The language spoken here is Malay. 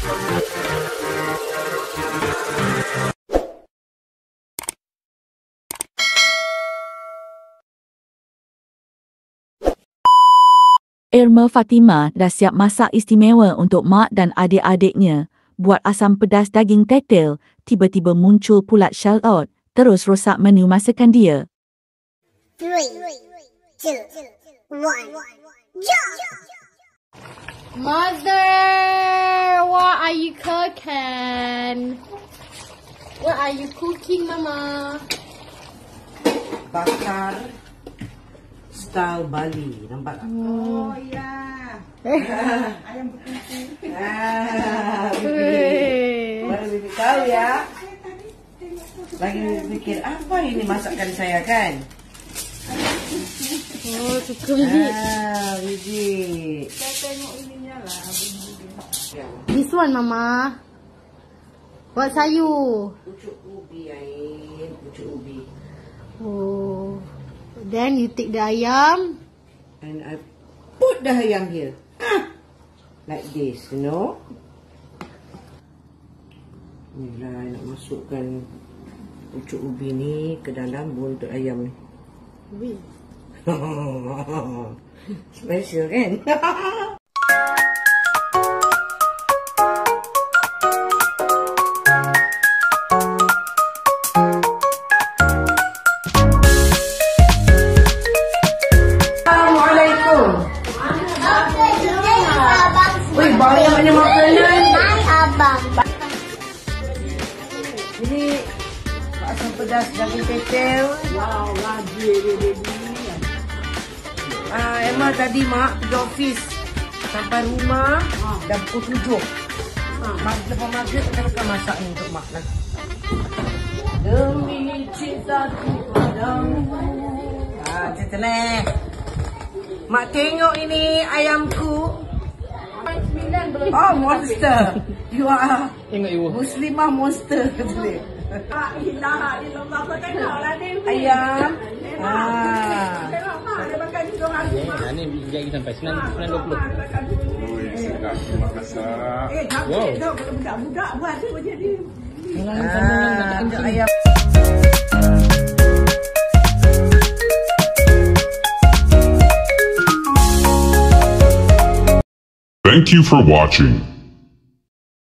Irma Fatimah dah siap masak istimewa untuk mak dan adik-adiknya. Buat asam pedas daging tetel, tiba-tiba muncul pulat shallot, terus rosak menu masakan dia. 3, 2, 1, jump! Mother, what are you cooking? What are you cooking, Mama? Bakar style Bali, nampak tak? Oh ya. Ayam betutu. Baru bibi tahu ya. Lagi fikir apa ini masakan saya kan? Oh, suka bibi. Bibi. Saya tengok ininya lah. This one, Mama. Buat sayur. Pucuk ubi air, pucuk ubi. Oh. Then you take the ayam. And I put the ayam here. Like this, you know. Inilah I nak masukkan pucuk ubi ni ke dalam buntut ayam ni. Ubi. Special kan? Assalamualaikum. Wih, banyaknya makanan. Hai abang. Ini asam pedas daging tetel. Wow, lagi dia. Emma tadi mak pergi office. Sampai rumah dah pukul 7. Lepas maghrib kita akan masak ni untuk mak lah. Demi cintaku padamu. Teteleh. Mak tengok ini ayamku. Oh, monster. You are Muslimah monster. Teteleh. La ilaha illallah. Kau tengoklah ni. Ayam. Tengok mak dia makan hidung aku. Ini lagi sampai 9.20. Sedap, terima kasih. Jangan dok kalau budak-budak buat tu jadi. Ayam. Thank you for watching.